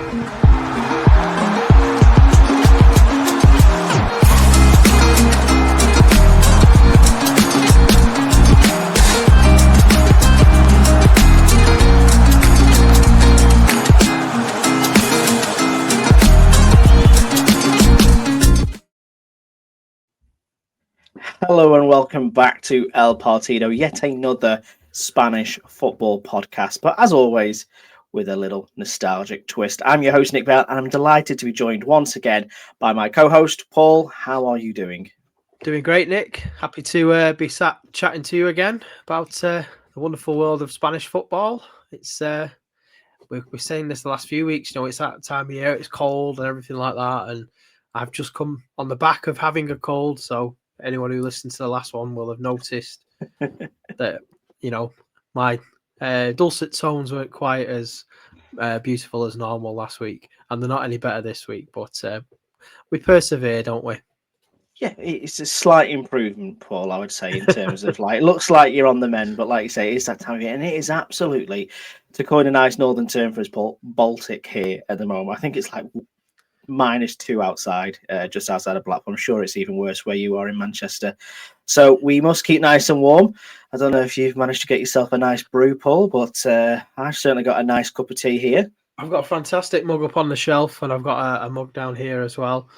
Hello and welcome back to El Partido, yet another Spanish football podcast, but as always, with a little nostalgic twist. I'm your host, Nick Bell, and I'm delighted to be joined once again by my co-host, Paul. How are you doing? Doing great, Nick. Happy to be sat chatting to you again about the wonderful world of Spanish football. It's we're saying this the last few weeks, it's that time of year, it's cold and everything like that, and I've just come on the back of having a cold, so anyone who listened to the last one will have noticed that, my dulcet tones weren't quite as beautiful as normal last week, and they're not any better this week, but we persevere, don't we? Yeah, it's a slight improvement, Paul, I would say, in terms of it looks like you're on the mend, but like you say, it's that time of year, and it is absolutely, to coin a nice northern term for us, Paul, Baltic here at the moment. I think it's like -2 outside, just outside of Blackpool. I'm sure it's even worse where you are in Manchester. So we must keep nice and warm. I don't know if you've managed to get yourself a nice brew, Paul, but I've certainly got a nice cup of tea here. I've got a fantastic mug up on the shelf, and I've got a mug down here as well.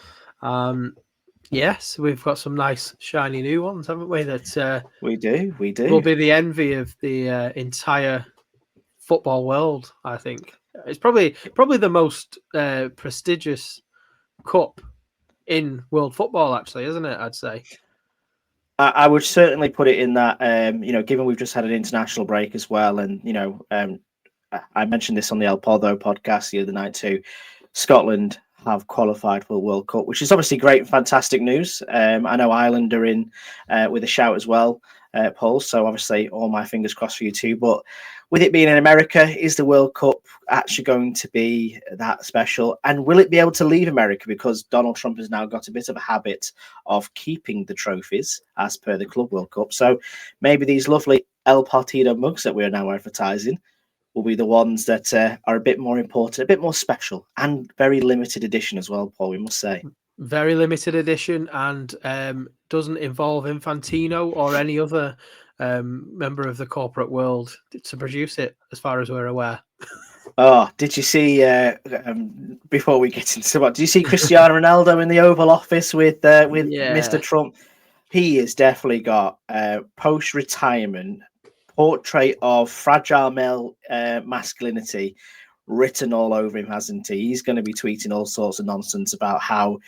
Yes, we've got some nice shiny new ones, haven't we? That we do. Will be the envy of the entire football world. I think it's probably the most prestigious cup in world football, actually, isn't it? I'd say. I would certainly put it in that. Given we've just had an international break as well, and I mentioned this on the El Podo podcast the other night too. Scotland have qualified for the World Cup, which is obviously great and fantastic news. I know Ireland are in with a shout as well, Paul. So obviously all my fingers crossed for you too. But with it being in America, is the World Cup actually going to be that special? And will it be able to leave America? Because Donald Trump has now got a bit of a habit of keeping the trophies as per the Club World Cup. So maybe these lovely El Partido mugs that we're now advertising will be the ones that are a bit more important, a bit more special, and very limited edition as well, Paul, we must say. Very limited edition, and doesn't involve Infantino or any other member of the corporate world to produce it, as far as we're aware. Oh, did you see, before we get into what, did you see Cristiano Ronaldo in the Oval Office with Mr. Trump? He has definitely got post-retirement portrait of fragile male masculinity written all over him, hasn't he? He's going to be tweeting all sorts of nonsense about how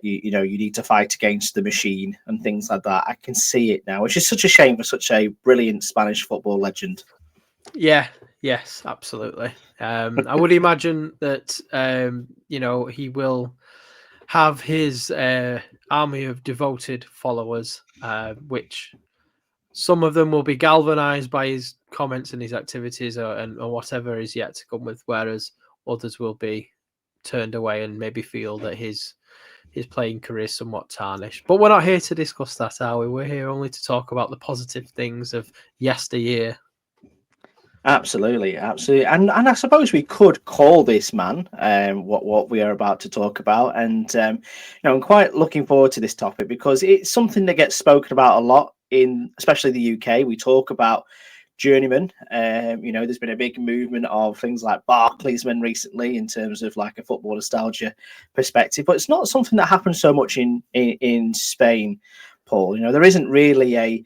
you need to fight against the machine and things like that. I can see it now, which is such a shame for such a brilliant Spanish football legend. Yes, absolutely. I would imagine that he will have his army of devoted followers, which some of them will be galvanized by his comments and his activities and whatever is yet to come with, whereas others will be turned away and maybe feel that his playing career is somewhat tarnished. But we're not here to discuss that, are we? We're here only to talk about the positive things of yesteryear. Absolutely. And I suppose we could call this man what we are about to talk about. And, I'm quite looking forward to this topic because it's something that gets spoken about a lot in especially the UK. We talk about journeyman. There's been a big movement of things like Barclaysman recently in terms of like a football nostalgia perspective, but it's not something that happens so much in Spain, Paul. There isn't really a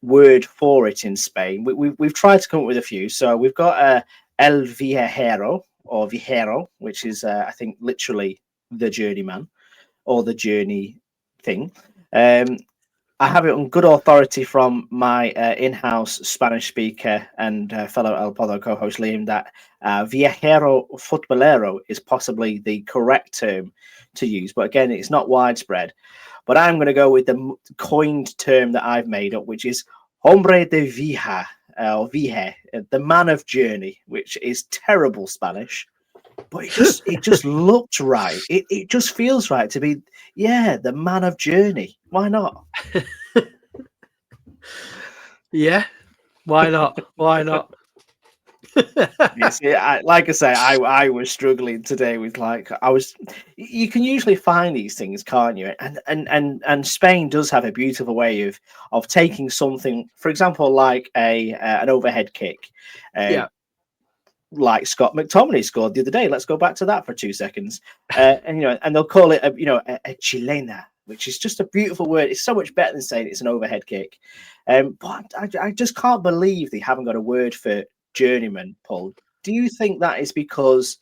word for it in Spain. We've tried to come up with a few. So we've got El Viajero or Viajero, which is I think literally the journeyman or the journey thing. I have it on good authority from my in-house Spanish speaker and fellow El Podo co-host Liam that Viajero Futbolero is possibly the correct term to use. But again, it's not widespread. But I'm going to go with the coined term that I've made up, which is Hombre de Vija, or Vije, the man of journey, which is terrible Spanish. But it just looked right. It just feels right to be, the man of journey. Why not? Yeah, why not? Why not? You see, like I say, I was struggling today with like I was. You can usually find these things, can't you? And Spain does have a beautiful way of taking something, for example, like a an overhead kick, uh, Yeah. like Scott McTominay scored the other day. Let's go back to that for 2 seconds, and and they'll call it a chilena, which is just a beautiful word. It's so much better than saying it's an overhead kick. But I just can't believe they haven't got a word for journeyman, Paul. Do you think that is because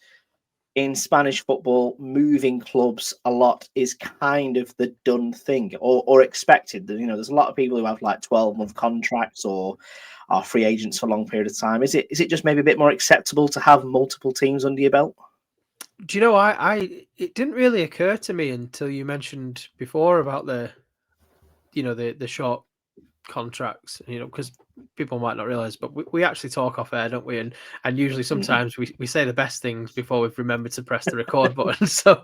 in Spanish football, moving clubs a lot is kind of the done thing or expected? There's a lot of people who have like 12-month contracts or are free agents for a long period of time. Is it just maybe a bit more acceptable to have multiple teams under your belt? Do you know, it didn't really occur to me until you mentioned before about the short contracts, because people might not realize, but we actually talk off air, don't we? And usually Mhm. sometimes we say the best things before we've remembered to press the record button. So,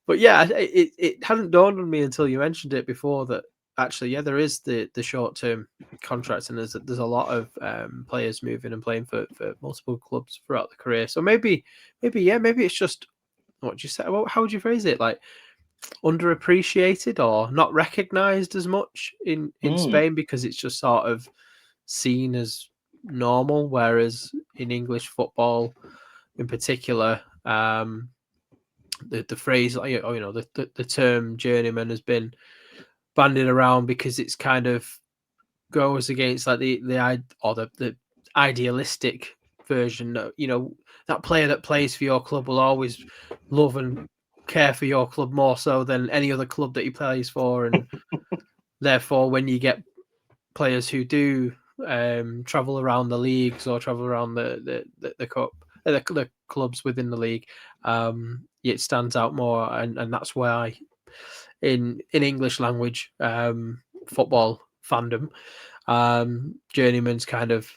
but yeah, it hadn't dawned on me until you mentioned it before that actually, yeah, there is the short term contracts, and there's a lot of players moving and playing for multiple clubs throughout the career. So maybe it's just what do you say? Well, how would you phrase it? Like underappreciated or not recognized as much in Mm. Spain because it's just sort of seen as normal, whereas in English football in particular, the phrase the term journeyman has been bandied around because it's kind of goes against like the idealistic version. That player that plays for your club will always love and care for your club more so than any other club that he plays for, and therefore when you get players who do travel around the leagues or travel around the cup, the clubs within the league, it stands out more, and that's why in English language football fandom, journeyman's kind of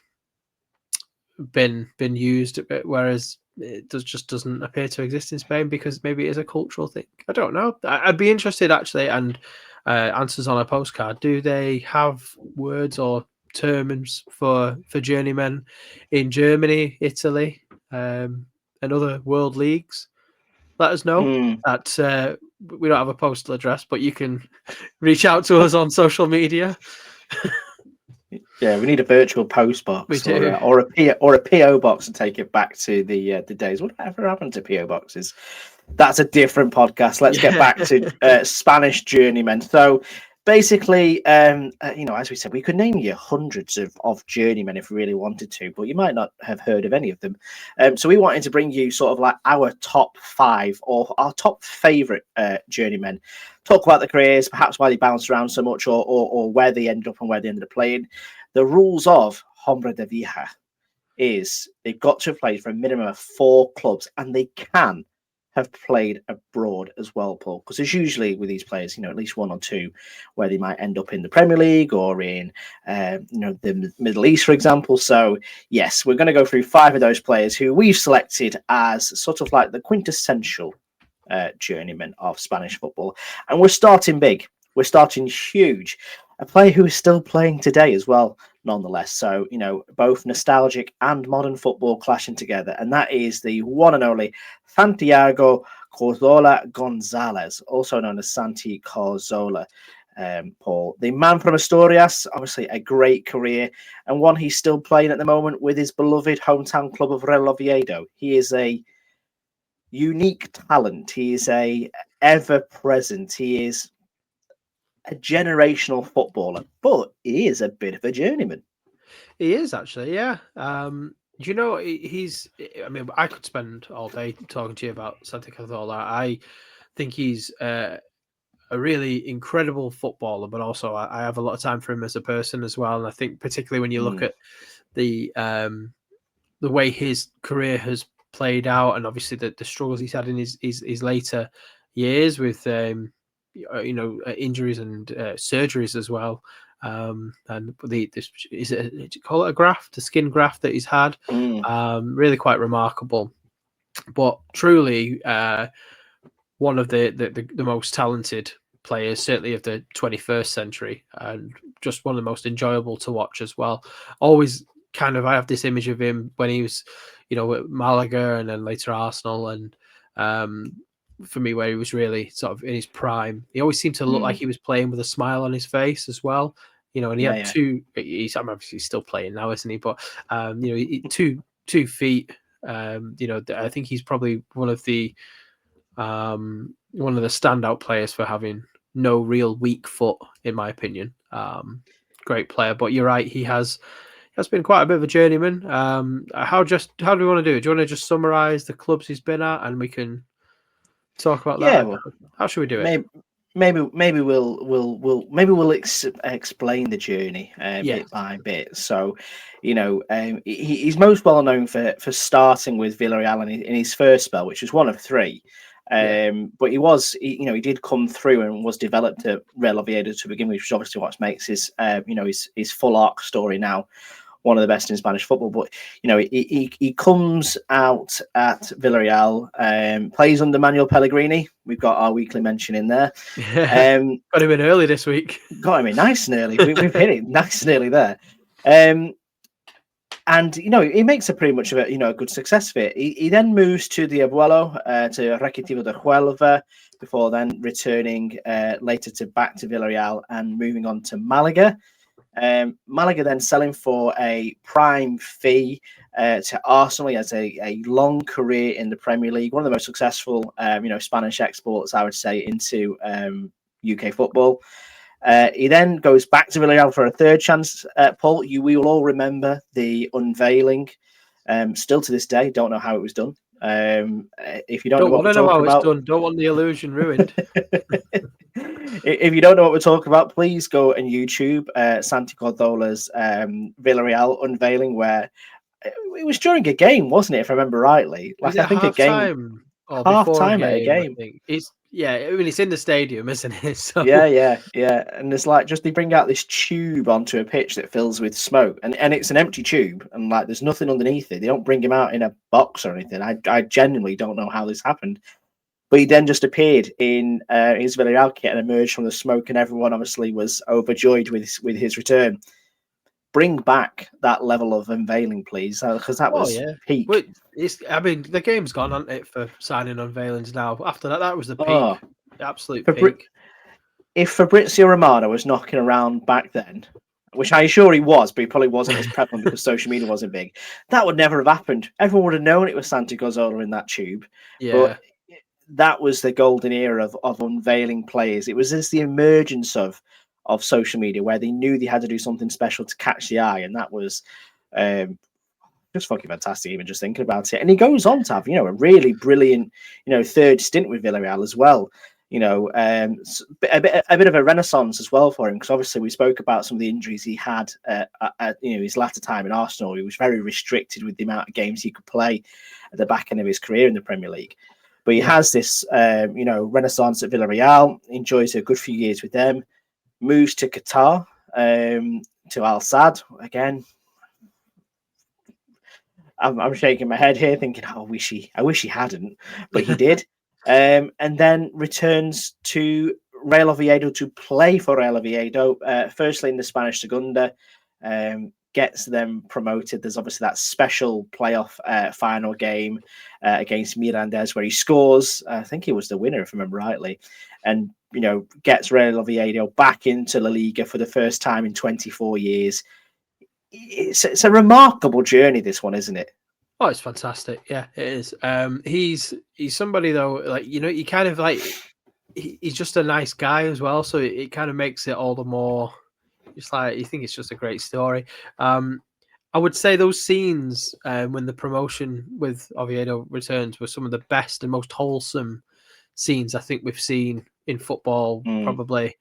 been used a bit, whereas it just doesn't appear to exist in Spain because maybe it is a cultural thing. I don't know. I'd be interested actually, and answers on a postcard. Do they have words or terms for journeymen in Germany, Italy, and other world leagues? Let us know. Mm. At we don't have a postal address, but you can reach out to us on social media. Yeah, we need a virtual post We box do. or a PO box and take it back to the days. Whatever happened to PO boxes? That's a different podcast. Let's get back Yeah. to Spanish journeymen. So basically, as we said, we could name you hundreds of journeymen if we really wanted to, but you might not have heard of any of them. So we wanted to bring you sort of like our top five or our top favorite journeymen. Talk about the careers, perhaps why they bounced around so much, or where they ended up and where they ended up playing. The rules of Hombre de Vieja is they've got to have played for a minimum of 4 clubs, and they can have played abroad as well, Paul. Because there's usually with these players, at least one or two where they might end up in the Premier League or in, the Middle East, for example. So yes, we're going to go through 5 of those players who we've selected as sort of like the quintessential journeyman of Spanish football, and we're starting big. We're starting huge. A player who is still playing today as well, nonetheless. So, both nostalgic and modern football clashing together. And that is the one and only Santiago Cazorla Gonzalez, also known as Santi Cazorla. Paul, the man from Asturias, obviously a great career and one he's still playing at the moment with his beloved hometown club of Real Oviedo. He is a unique talent. He is a ever present. He is a generational footballer, but he is a bit of a journeyman. He is actually, yeah. Do you know he's? I mean, I could spend all day talking to you about Santa Cazorla. I think he's a really incredible footballer, but also I have a lot of time for him as a person as well. And I think particularly when you look Mm, at the way his career has played out, and obviously the struggles he's had in his later years with injuries and surgeries as well. And this is it. Did you call it a graft, a skin graft that he's had? mm, Really quite remarkable, but truly one of the most talented players, certainly of the 21st century, and just one of the most enjoyable to watch as well. Always I have this image of him when he was, at Malaga and then later Arsenal, and for me, where he was really sort of in his prime. He always seemed to look like he was playing with a smile on his face as well. And he had two. I'm obviously still playing now, isn't he? But two feet. I think he's probably one of the standout players for having no real weak foot, in my opinion. Great player, but you're right. He has been quite a bit of a journeyman. How do we want to do it? Do you want to just summarize the clubs he's been at, and we can talk about that? Well, how should we do it? Maybe we'll explain the journey bit by bit. So, he's most well known for starting with Villarreal in his first spell, which was one of three. But he did come through and was developed at Real Oviedo to begin with, which is obviously what makes his full arc story now one of the best in Spanish football. But he comes out at Villarreal, plays under Manuel Pellegrini. We've got our weekly mention in there. Got him in early this week. Got him in nice and early. We've hit it nice and early there. And he makes a pretty much of a good success of it. He then moves to the Abuelo, to Recreativo de Huelva, before then returning later back to Villarreal and moving on to Malaga. Malaga then selling for a prime fee to Arsenal. He has a long career in the Premier League, one of the most successful Spanish exports, I would say, into UK football. He then goes back to Villarreal for a third chance. Paul, we will all remember the unveiling. Still to this day, don't know how it was done. If you don't know what we're talking about, don't want the illusion ruined. If you don't know what we're talking about, please go and YouTube Santi Cordola's Villarreal unveiling, where it was during a game, wasn't it? If I remember rightly, like I think a game or half time at a game. I think it's it's in the stadium, isn't it? So... Yeah. And it's like they bring out this tube onto a pitch that fills with smoke, and it's an empty tube, and like there's nothing underneath it. They don't bring him out in a box or anything. I genuinely don't know how this happened. But he then just appeared in his Villarreal kit and emerged from the smoke, and everyone obviously was overjoyed with his return. Bring back that level of unveiling, please, because that was peak. Well, the game's gone, hasn't it, for signing unveilings now. After that was the peak, absolute peak. If Fabrizio Romano was knocking around back then, which I'm sure he was, but he probably wasn't as prevalent because social media wasn't big, that would never have happened. Everyone would have known it was Santi Cazorla in that tube. Yeah. But that was the golden era of unveiling players. It was just the emergence of social media where they knew they had to do something special to catch the eye, and that was just fucking fantastic. Even just thinking about it, and he goes on to have a really brilliant third stint with Villarreal as well. A bit of a renaissance as well for him, because obviously we spoke about some of the injuries he had at his latter time in Arsenal. He was very restricted with the amount of games he could play at the back end of his career in the Premier League. But he has this, renaissance at Villarreal, enjoys a good few years with them, moves to Qatar, to Al Sadd. Again, I'm shaking my head here thinking, I wish he hadn't, but he did. And then returns to Real Oviedo to play for Real Oviedo, firstly in the Spanish Segunda, gets them promoted. There's obviously that special playoff final game against Mirandés where he scores. I think he was the winner, if I remember rightly, and gets Real Oviedo back into La Liga for the first time in 24 years. It's a remarkable journey, this one, isn't it? Oh, it's fantastic. Yeah, it is. He's somebody though, like you kind of like he's just a nice guy as well, so it kind of makes it all the more. It's like you think it's just a great story. I would say those scenes when the promotion with Oviedo returns were some of the best and most wholesome scenes I think we've seen in football, probably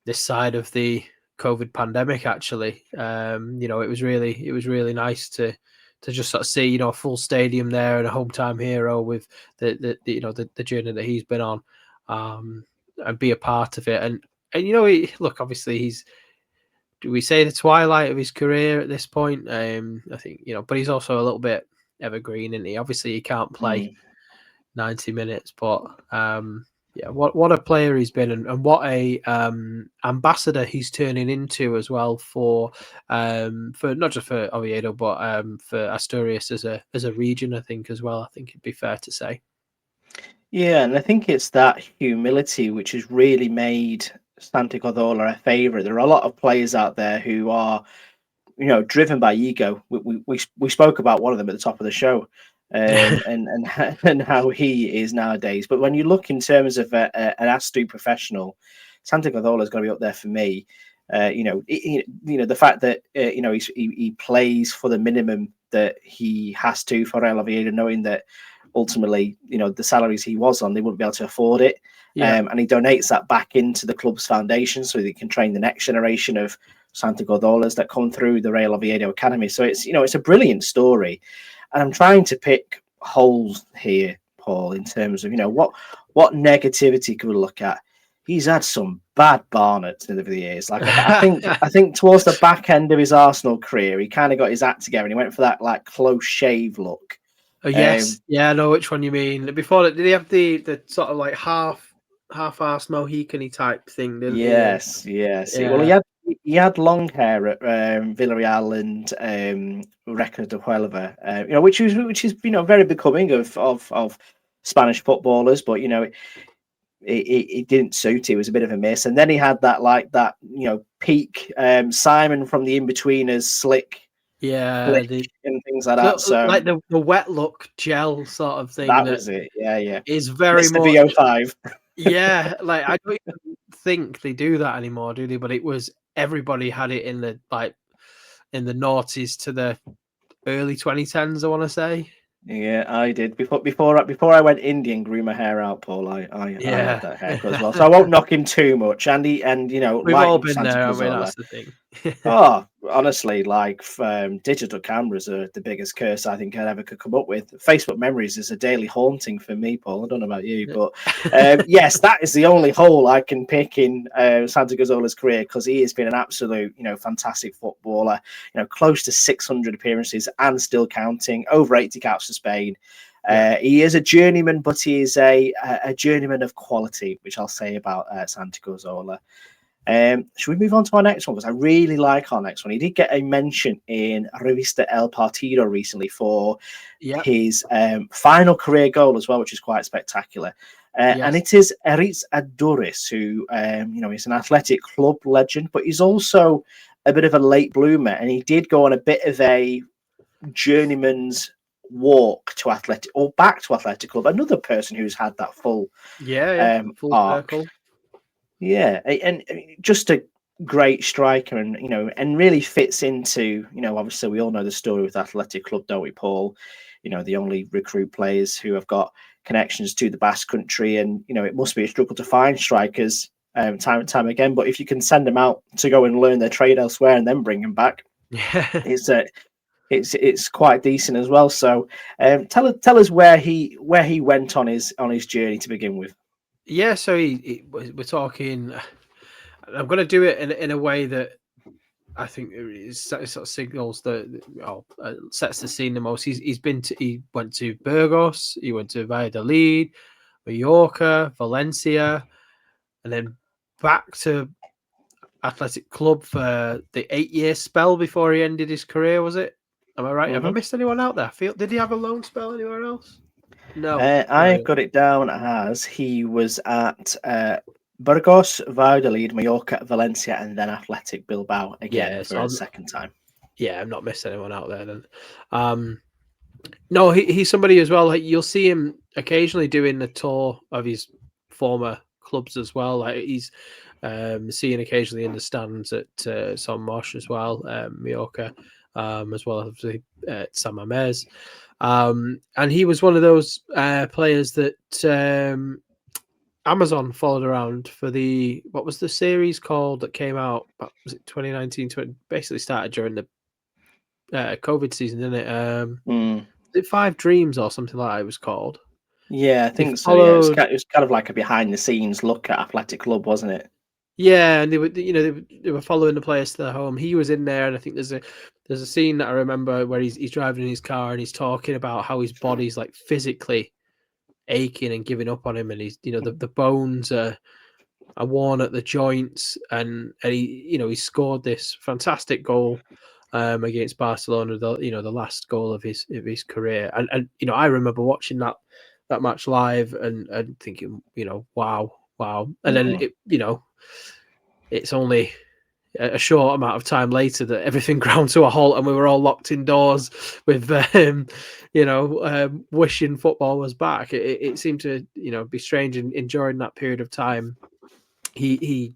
this side of the COVID pandemic. Actually, it was really nice to just sort of see a full stadium there and a hometown hero with the journey that he's been on, and be a part of it. And look, obviously he's. Do we say the twilight of his career at this point? I think, but he's also a little bit evergreen, isn't he? Obviously, he can't play 90 minutes, but Yeah, what a player he's been, and what a ambassador he's turning into as well for not just for Oviedo but for Asturias as a region. I think as well. I think it'd be fair to say. Yeah, and I think it's that humility which has really made Santi Cazorla a favourite. There are a lot of players out there who are, driven by ego. We spoke about one of them at the top of the show, and how he is nowadays. But when you look in terms of an astute professional, Santi Cazorla is going to be up there for me. The fact that he plays for the minimum that he has to for Real Oviedo, knowing that ultimately, the salaries he was on, they wouldn't be able to afford it. Yeah. And he donates that back into the club's foundation so they can train the next generation of Santa Gordolas that come through the Real Oviedo Academy. So it's a brilliant story. And I'm trying to pick holes here, Paul, in terms of, what negativity could we look at? He's had some bad barnets over the years. Like I think towards the back end of his Arsenal career, he kind of got his act together and he went for that like close shave look. Oh, yes, I know which one you mean. Before, did he have the sort of like half-arsed Mohican-y type thing? Didn't Yes. he? Well, Yeah. he had long hair at Villarreal and Reca de Huelva, which is very becoming of Spanish footballers, but it didn't suit. It was a bit of a miss, and then he had that peak Simon from the In-Betweeners slick. Yeah, And things like that. So like the wet look gel sort of thing. That was it. Yeah. Is very Mr. much VO5. Yeah, like I don't even think they do that anymore, do they? But it was everybody had it in the noughties to the early 2010s, I want to say. Yeah, I did before I went Indian, grew my hair out, Paul. I had Yeah. that haircut as well, so I won't knock him too much. And We've all been Santa there, I mean, Cazorla. that's the thing. Oh, honestly, digital cameras are the biggest curse I think I ever could come up with. Facebook memories is a daily haunting for me, Paul. I don't know about you, but yes, that is the only hole I can pick in Santa Cazorla's career, because he has been an absolute, fantastic footballer. Close to 600 appearances and still counting. Over 80 caps for Spain. He is a journeyman, but he is a journeyman of quality, which I'll say about Santa Cazorla. Should we move on to our next one? Because I really like our next one. He did get a mention in Revista El Partido recently for his final career goal as well, which is quite spectacular. And it is Eritz Aduriz, who, is an athletic club legend, but he's also a bit of a late bloomer. And he did go on a bit of a journeyman's walk to Athletic, or back to Athletic Club. Another person who's had that full full arc. circle. Yeah, and just a great striker, and and really fits into, obviously we all know the story with Athletic Club, don't we, Paul? The only recruit players who have got connections to the Basque Country, and it must be a struggle to find strikers time and time again. But if you can send them out to go and learn their trade elsewhere and then bring them back, it's quite decent as well. So tell us where he went on his journey to begin with. Yeah, so we're talking. I'm going to do it in a way that I think it sort of signals sets the scene the most. He went to Burgos, he went to Valladolid, Mallorca, Valencia, and then back to Athletic Club for the 8-year spell before he ended his career. Was it? Am I right? Have I missed anyone out there? Did he have a loan spell anywhere else? No, I've got it down as he was at Burgos, Valladolid, Mallorca, Valencia, and then Athletic Bilbao again for a second time. Yeah, I'm not missing anyone out there then. No, he's somebody as well. Like, you'll see him occasionally doing the tour of his former clubs as well. Like, he's seen occasionally in the stands at Son Mosh as well, Mallorca, as well as at San Mamés. And he was one of those players that Amazon followed around for what was the series called that came out? Was it 2019? Basically started during the COVID season, didn't it? Was it 5 Dreams or something like that it was called? Yeah, I think so. Yeah, it was kind of like a behind the scenes look at Athletic Club, wasn't it? Yeah, and they were following the players to their home. He was in there, and I think there's a scene that I remember where he's driving in his car and he's talking about how his body's like physically aching and giving up on him, and he's the bones are worn at the joints, and he scored this fantastic goal against Barcelona, the last goal of his career, and I remember watching that match live and thinking, wow, and then it's only a short amount of time later that everything ground to a halt and we were all locked indoors with wishing football was back. It seemed to be strange, and during that period of time he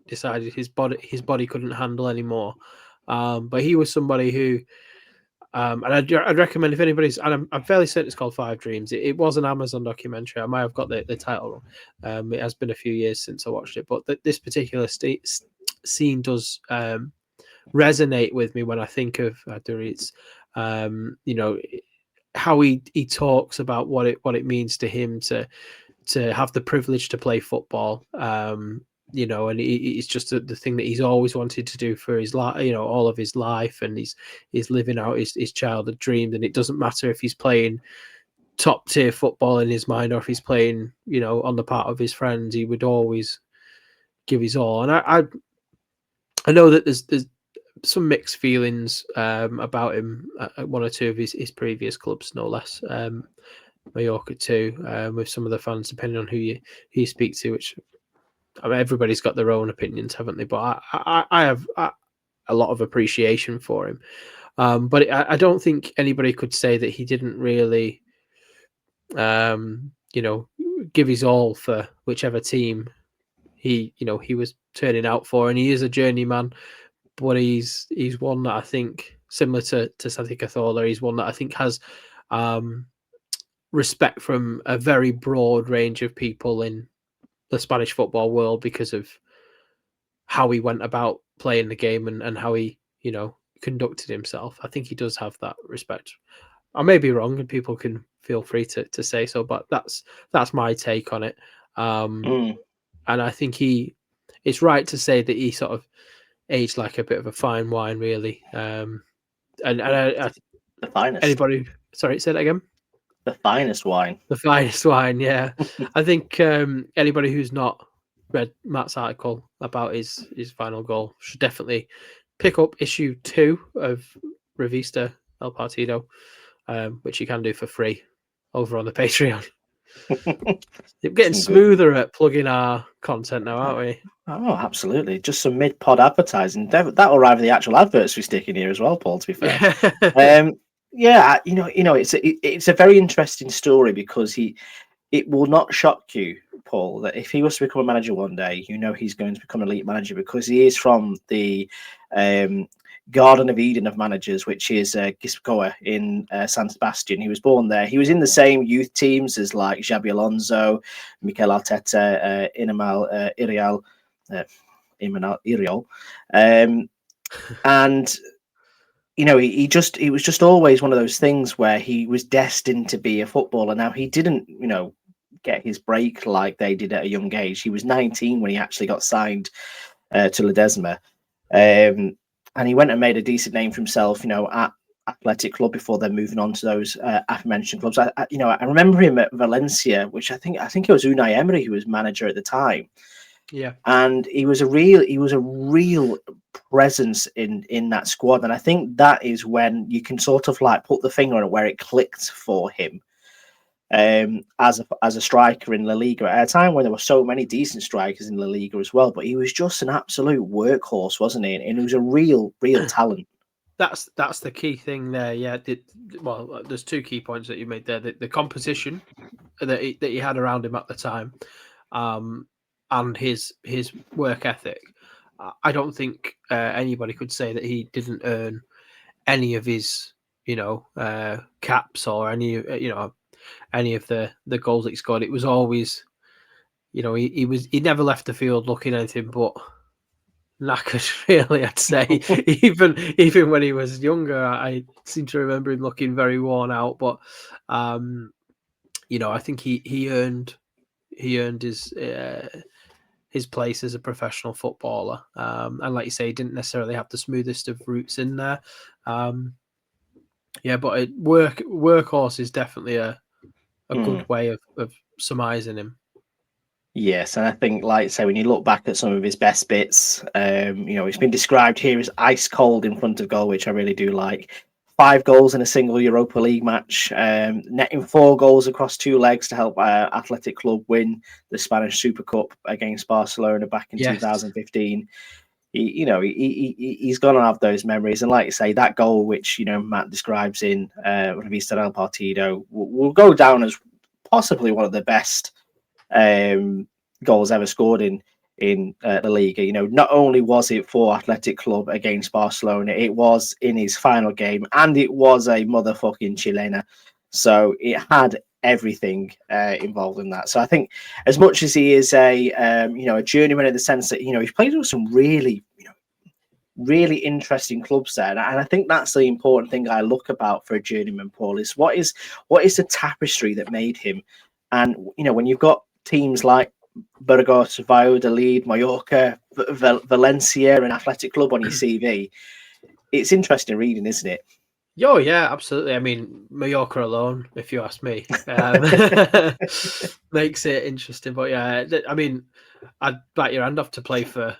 decided his body couldn't handle anymore. But he was somebody who and I'd recommend, if anybody's, and I'm fairly certain it's called Five Dreams. It was an Amazon documentary. I might have got the title wrong. It has been a few years since I watched it, but this particular scene does resonate with me when I think of Dorit's. How he talks about what it means to him to have the privilege to play football. And it's just the thing that he's always wanted to do for his life, all of his life, and he's living out his childhood dreams. And it doesn't matter if he's playing top tier football in his mind or if he's playing, on the part of his friends, he would always give his all. And I know that there's some mixed feelings about him at one or two of his previous clubs, no less. Mallorca too, with some of the fans, depending on who you speak to, which, I mean, everybody's got their own opinions, haven't they? But I have a lot of appreciation for him. But I don't think anybody could say that he didn't really, give his all for whichever team he was turning out for. And he is a journeyman, but he's one that I think, similar to Santi Cazorla, he's one that I think has respect from a very broad range of people in the Spanish football world because of how he went about playing the game and how he, conducted himself. I think he does have that respect. I may be wrong, and people can feel free to say so, but that's my take on it. And I think it's right to say that he sort of aged like a bit of a fine wine, really. And the finest. Anybody, sorry, say that again. The finest wine. The finest wine, yeah. I think anybody who's not read Matt's article about his final goal should definitely pick up issue 2 of Revista El Partido, which you can do for free over on the Patreon. We're getting smoother at plugging our content now, aren't we? Oh, absolutely. Just some mid-pod advertising. That'll rival the actual adverts we stick in here as well, Paul, to be fair. Yeah, it's a very interesting story because it will not shock you, Paul, that if he was to become a manager one day, he's going to become an elite manager because he is from the Garden of Eden of managers, which is Guipúzcoa in San Sebastian. He was born there. He was in the same youth teams as like Xabi Alonso, Mikel Arteta, Imanol Iriol, and it was just always one of those things where he was destined to be a footballer. Now, he didn't, get his break like they did at a young age. He was 19 when he actually got signed to Ledesma. And he went and made a decent name for himself, at Athletic Club before then moving on to those aforementioned clubs. I remember him at Valencia, which I think it was Unai Emery who was manager at the time. Yeah, and he was a real presence in that squad, and I think that is when you can sort of like put the finger on it where it clicked for him as a striker in La Liga at a time when there were so many decent strikers in La Liga as well. But he was just an absolute workhorse, wasn't he? And he was a real talent. That's the key thing there. Yeah, there's 2 key points that you made there: the composition that he had around him at the time, and his work ethic. I don't think anybody could say that he didn't earn any of his, caps or any of the goals that he scored. It was always, he never left the field looking anything but knackered, really, I'd say. even when he was younger, I seem to remember him looking very worn out. But I think he earned his place as a professional footballer. And like you say, he didn't necessarily have the smoothest of routes in there. But workhorse is definitely a a good way of surmising him. Yes, and I think, like say, when you look back at some of his best bits, he's been described here as ice cold in front of goal, which I really do like. 5 goals in a single Europa League match, netting 4 goals across 2 legs to help Athletic Club win the Spanish Super Cup against Barcelona back in Yes. 2015. He's going to have those memories, and like you say, that goal which Matt describes in Revista del Partido will go down as possibly one of the best goals ever scored in the league. Not only was it for Athletic Club against Barcelona, it was in his final game, and it was a motherfucking Chilena. So it had everything involved in that. So I think, as much as he is a journeyman in the sense that he's played with some really really interesting clubs there, and I think that's the important thing I look about for a journeyman, Paul, is what is the tapestry that made him. And when you've got teams like Burgos, Valladolid, Mallorca, Valencia, and Athletic Club on your CV, it's interesting reading, isn't it? Oh yeah, absolutely. I mean, Mallorca alone, if you ask me, makes it interesting. But yeah, I mean, I'd bat your hand off to play for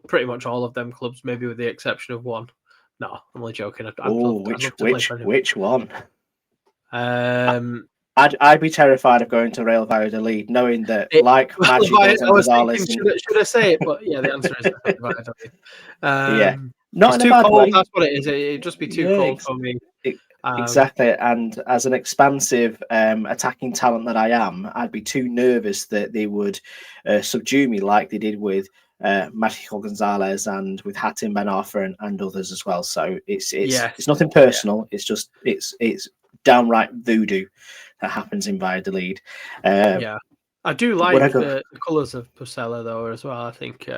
pretty much all of them clubs, maybe with the exception of one. No, I'm only joking. I'd love to play for anyone. Which one? I'd be terrified of going to Real Valladolid, knowing that Magic and Gonzalez. Should I say it? But yeah, the answer is Valladolid. Yeah, not it's too cold. Way. That's what it is. It'd just be too cold for me. Exactly, and as an expansive attacking talent that I am, I'd be too nervous that they would subdue me like they did with mythical Gonzalez and with Hatim Ben Arfa and others as well. So it's nothing personal. Yeah. It's just it's downright voodoo that happens in Valladolid. I do like the colours of Pucela though as well. I think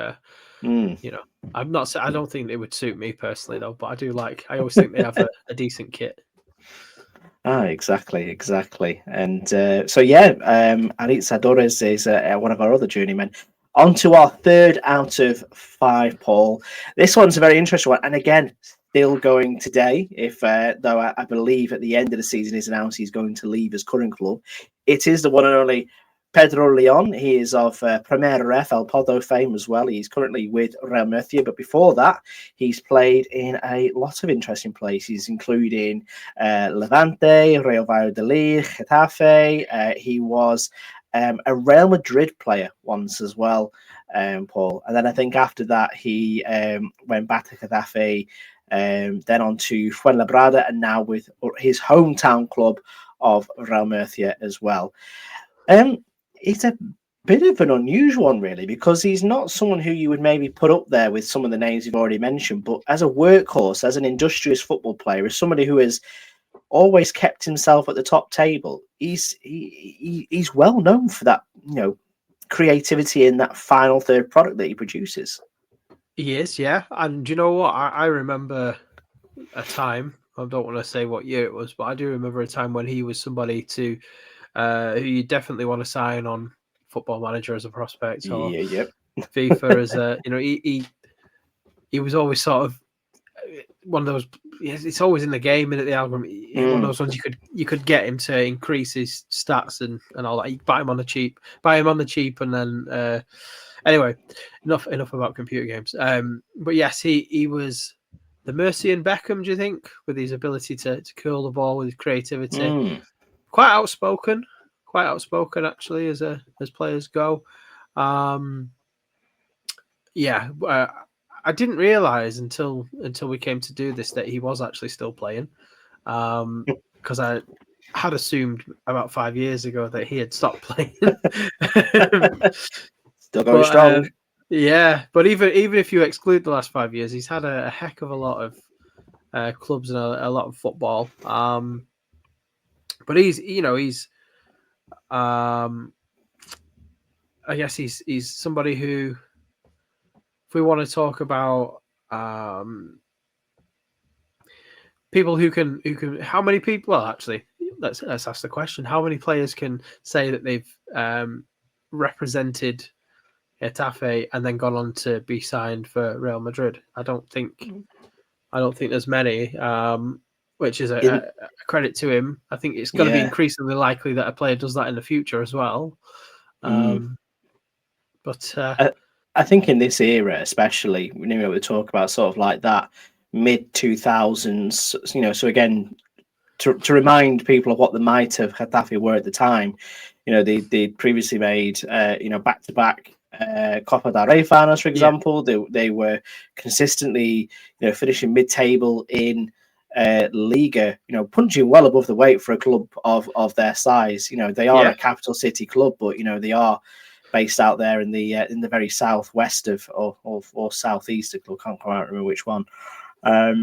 I'm not. I don't think it would suit me personally though, but I do like. I always think they have a decent kit. Exactly. And Aritz Adores is one of our other journeymen. On to our 3rd out of 5, Paul. This one's a very interesting one, and again, still going today. If though I believe at the end of the season is announced he's going to leave his current club. It is the one and only Pedro Leon. He is of Primera Ref El Podo fame as well. He's currently with Real Murcia, but before that, he's played in a lot of interesting places, including Levante, Real Valladolid, Getafe. He was a Real Madrid player once as well, Paul. And then I think after that, he went back to Getafe, then on to Fuenlabrada, and now with his hometown club of Real Murcia as well. It's a bit of an unusual one, really, because he's not someone who you would maybe put up there with some of the names you've already mentioned. But as a workhorse, as an industrious football player, as somebody who has always kept himself at the top table, he's well known for that, creativity in that final third product that he produces. He is, yeah. And do you know what? I remember a time. I don't want to say what year it was, but I do remember a time when he was somebody who you definitely want to sign on Football Manager as a prospect or FIFA as a, he was always sort of one of those. It's always in the game and at the algorithm. One of those ones you could get him to increase his stats and all that. You buy him on the cheap, and then anyway, enough about computer games. But yes, he was the Mercian Beckham. Do you think, with his ability to curl the ball with his creativity? Quite outspoken actually as players go. I didn't realize until we came to do this that he was actually still playing, because I had assumed about 5 years ago that he had stopped playing. Still going strong. But even if you exclude the last 5 years, he's had a heck of a lot of clubs and a lot of football. But he's I guess he's somebody who, if we want to talk about people who can how many people? Well, actually, let's ask the question: how many players can say that they've represented Getafe and then gone on to be signed for Real Madrid? I don't think there's many. which is In a credit to him. I think it's going to be yeah. increasingly likely that a player does that in the future as well. Mm. But I think in this era, especially, we talk about sort of like that mid 2000s, so again, to remind people of what the might of Getafe were at the time, they previously made, back to back Copa del Rey finals, for yeah, example. They were consistently, finishing mid table in Liga, punching well above the weight for a club of their size. They are yeah. a capital city club, but they are based out there in the very southwest of or southeast of club. Can't quite remember which one. But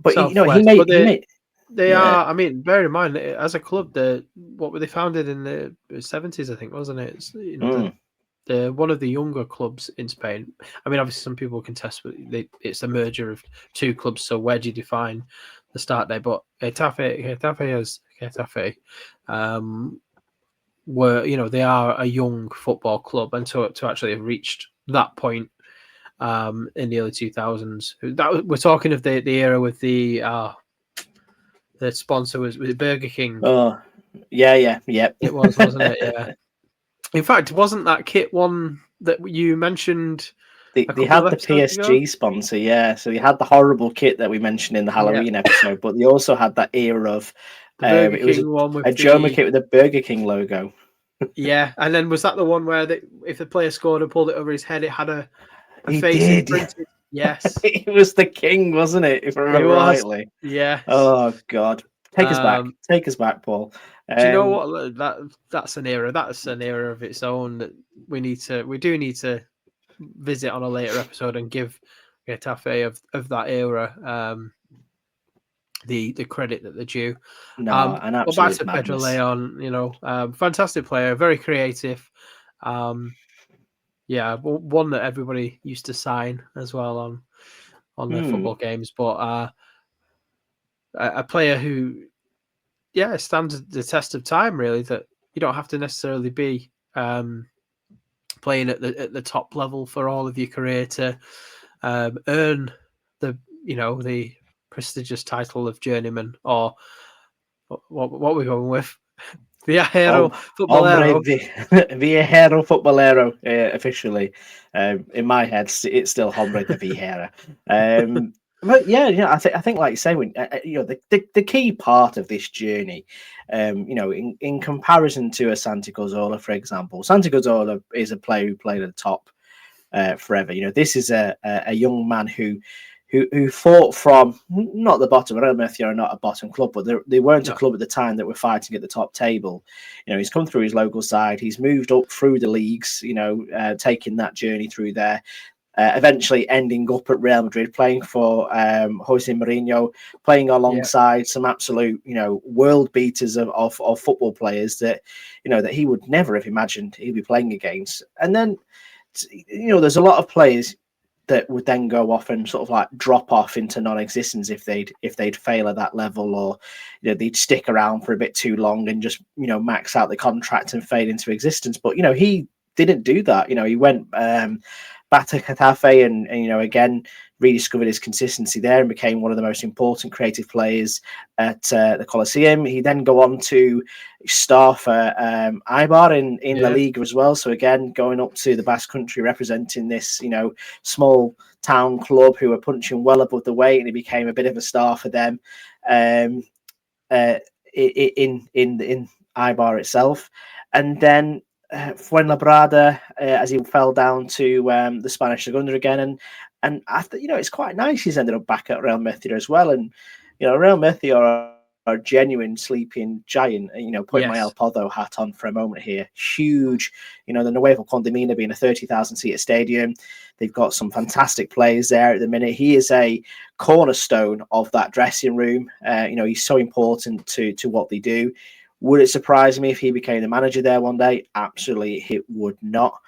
he Southwest, made but he made they yeah. are. I mean, bear in mind as a club, what were they founded in the 70s? I think, wasn't it? It's, Mm. the one of the younger clubs in Spain. I mean, obviously, some people contest, but it's a merger of two clubs. So where do you define the start date? But Getafe, were they are a young football club, and to actually have reached that point in the early 2000s. We're talking of the era with the sponsor was Burger King. Oh, yeah. It was, wasn't it? Yeah. In fact, wasn't that kit one that you mentioned a They couple of had the episodes ago? PSG sponsor, yeah. So they had the horrible kit that we mentioned in the Yeah, Halloween episode, but they also had that era of the Burger it was King one a with Joma kit with a Burger King logo. and then was that the one where if the player scored and pulled it over his head, it had a He face did. imprinted? Yes, It was the king, wasn't it? If I it remember was. rightly. Yes. Oh God, take us back. Take us back, Paul. Do you know Um, what? That's an era. That's an era of its own that we do need to visit on a later episode and give Getafe of that era the credit that they're due. no, an But back absolute to Pedro madness. Leon, fantastic player, very creative. Um, yeah, one that everybody used to sign as well on their Hmm. football games. But a player who, stands the test of time. Really, that you don't have to necessarily be playing at the top level for all of your career to earn the prestigious title of journeyman, or what we're going with, Viajero Hombre Futbolero. Viajero Futbolero, officially. In my head, it's still Hombre de Viejera. But yeah, I think like you say, when the key part of this journey, in comparison to a Santi Cazorla, for example, Santi Cazorla is a player who played at the top forever. This is a young man who fought from not the bottom. I don't know if you're not a bottom club, but they weren't a No, club at the time that were fighting at the top table. He's come through his local side. He's moved up through the leagues. Taking that journey through there. Eventually ending up at Real Madrid, playing for Jose Mourinho, playing yeah, alongside some absolute, world beaters of football players that he would never have imagined he'd be playing against. And then, there's a lot of players that would then go off and sort of like drop off into non-existence if they'd fail at that level, or they'd stick around for a bit too long and just max out the contract and fade into existence. But he didn't do that. He went back to Getafe and again rediscovered his consistency there and became one of the most important creative players at the Coliseum. He then go on to star for Eibar in La yeah, Liga as well. So again, going up to the Basque Country, representing this small town club who were punching well above the weight, and he became a bit of a star for them in Eibar itself. And then Fuenlabrada, as he fell down to the Spanish Segunda again, and after it's quite nice. He's ended up back at Real Murcia as well, and Real Murcia are a genuine sleeping giant. Putting my El yes, Podo hat on for a moment here, huge. The Nuevo Condamina being a 30,000 seater stadium. They've got some fantastic players there at the minute. He is a cornerstone of that dressing room. He's so important to what they do. Would it surprise me if he became the manager there one day? Absolutely, it would not.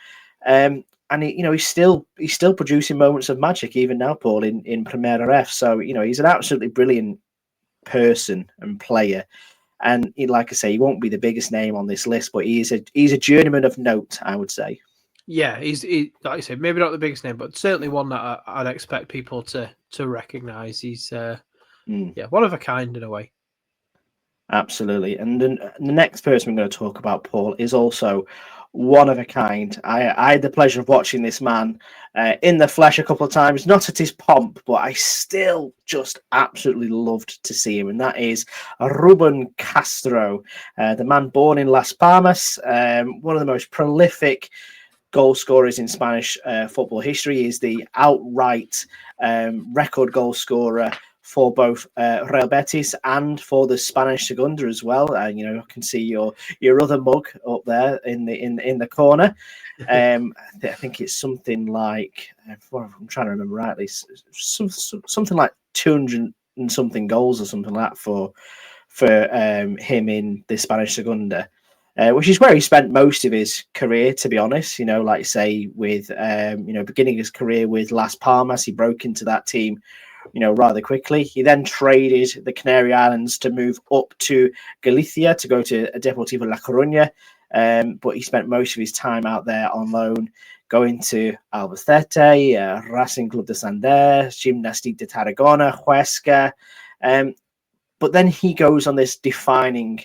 And he's still producing moments of magic even now, Paul, in Primera F. So he's an absolutely brilliant person and player. And like I say, he won't be the biggest name on this list, but he's a journeyman of note, I would say. yeah. He's like I said, maybe not the biggest name, but certainly one that I'd expect people to recognise. Yeah, one of a kind in a way. Absolutely. And the next person we're going to talk about, Paul, is also one of a kind. I had the pleasure of watching this man in the flesh a couple of times, not at his pomp, but I still just absolutely loved to see him. And that is Ruben Castro, the man born in Las Palmas, one of the most prolific goal scorers in Spanish football history. Is the outright record goal scorer for both Real Betis and for the Spanish Segunda as well. You know, I can see your other mug up there in the corner. I think it's something like, I'm trying to remember rightly, something like 200 and something goals or something like that for him in the Spanish Segunda. Which is where he spent most of his career, to be honest. You know, like say with beginning his career with Las Palmas, he broke into that team, rather quickly. He then traded the Canary Islands to move up to Galicia to go to Deportivo La Coruña, but he spent most of his time out there on loan, going to Albacete, Racing Club de Santander, Gimnàstic de Tarragona, Huesca. But then he goes on this defining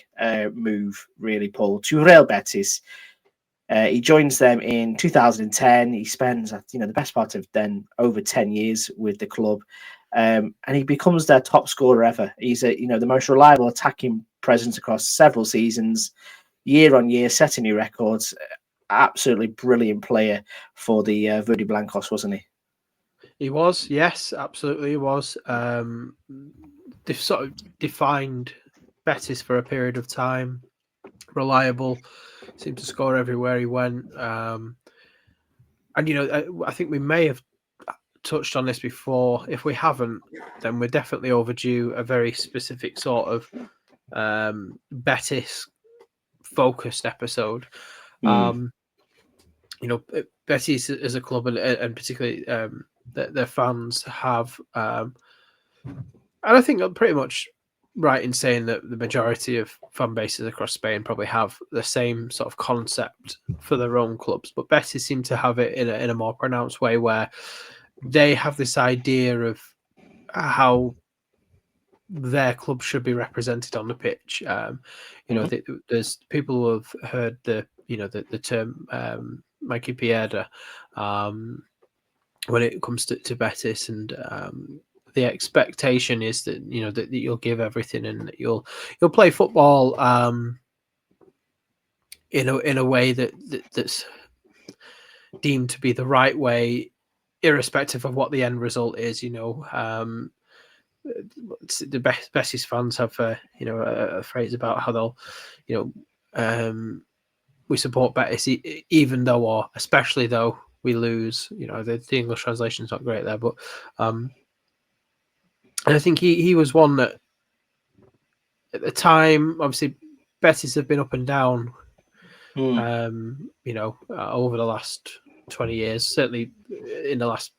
move, really, Paul, to Real Betis. He joins them in 2010. He spends, the best part of then over 10 years with the club, and he becomes their top scorer ever. He's the most reliable attacking presence across several seasons, year on year, setting new records. Absolutely brilliant player for the Verde Blancos, wasn't he? He was, yes, absolutely, he was. They've sort of defined Betis for a period of time. Reliable, seemed to score everywhere he went. And I think we may have touched on this before. If we haven't, then we're definitely overdue a very specific sort of Betis focused episode. Betis as a club, and particularly their fans have, and I think I'm pretty much right in saying that the majority of fan bases across Spain probably have the same sort of concept for their own clubs, but Betis seem to have it in a more pronounced way, where they have this idea of how their club should be represented on the pitch. There's people who have heard the term Mikey Piedra when it comes to Betis, and the expectation is that that you'll give everything and that you'll play football in a way that's deemed to be the right way, irrespective of what the end result is. The Betis fans have a phrase about how they'll we support Betis even though, or especially though, we lose. The English translation is not great there, but and I think he was one that at the time, obviously Betis have been up and down over the last 20 years, certainly in the last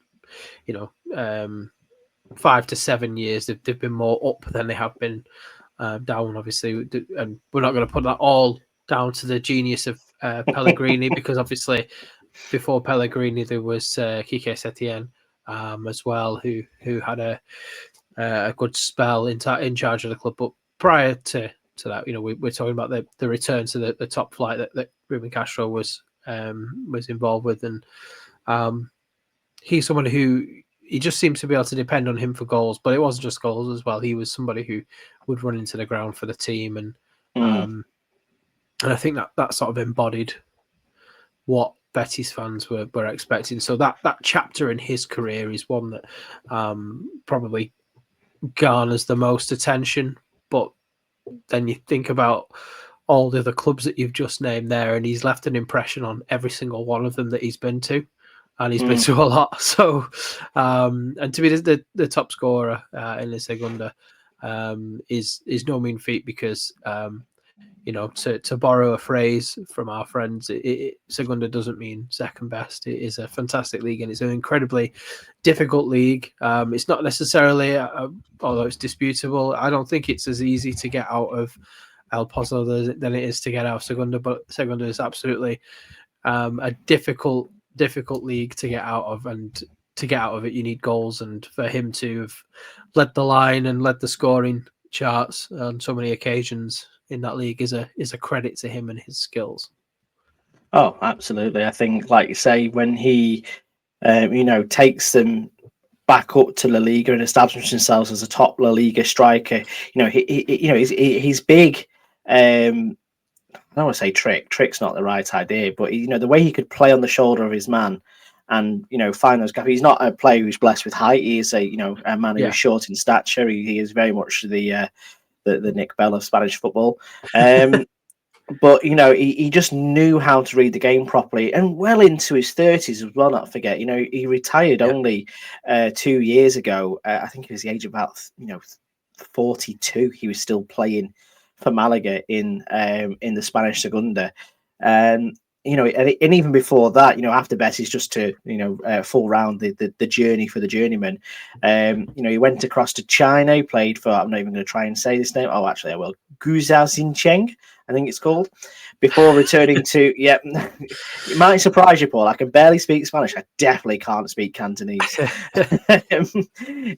5 to 7 years they've been more up than they have been down, obviously, and we're not going to put that all down to the genius of Pellegrini, because obviously before Pellegrini there was Quique Setién as well, who had a good spell in charge of the club. But prior to that, we're talking about the return to the top flight that Ruben Castro was involved with, and he's someone who he just seems to be able to depend on him for goals. But it wasn't just goals as well. He was somebody who would run into the ground for the team, and I think that sort of embodied what Betis fans were expecting. So that chapter in his career is one that probably garners the most attention. But then you think about all the other clubs that you've just named there, and he's left an impression on every single one of them that he's been to, and he's been to a lot. So, and to be the top scorer in the Segunda is no mean feat, because to borrow a phrase from our friends, Segunda doesn't mean second best. It is a fantastic league, and it's an incredibly difficult league. It's not necessarily, although it's disputable, I don't think it's as easy to get out of El Pozo than it is to get out of Segunda, but Segunda is absolutely a difficult league to get out of, and to get out of it, you need goals, and for him to have led the line and led the scoring charts on so many occasions in that league is a credit to him and his skills. Oh, absolutely. I think, like you say, when he, takes them back up to La Liga and establishes himself as a top La Liga striker, he's big. I don't want to say trick. Trick's not the right idea, but the way he could play on the shoulder of his man, and find those gaps. He's not a player who's blessed with height. He is a man who's short in stature. He is very much the Nick Bell of Spanish football. But he just knew how to read the game properly, and well into his 30s as well. Not forget, he retired only 2 years ago. I think he was the age of about 42. He was still playing for Malaga in the Spanish Segunda. And even before that, after Betis, just to full round the journey for the journeyman. He went across to China. He played for, I'm not even going to try and say this name. Oh, actually, I will. Guizhou Xincheng, I think it's called. Before returning to, it might surprise you, Paul. I can barely speak Spanish. I definitely can't speak Cantonese.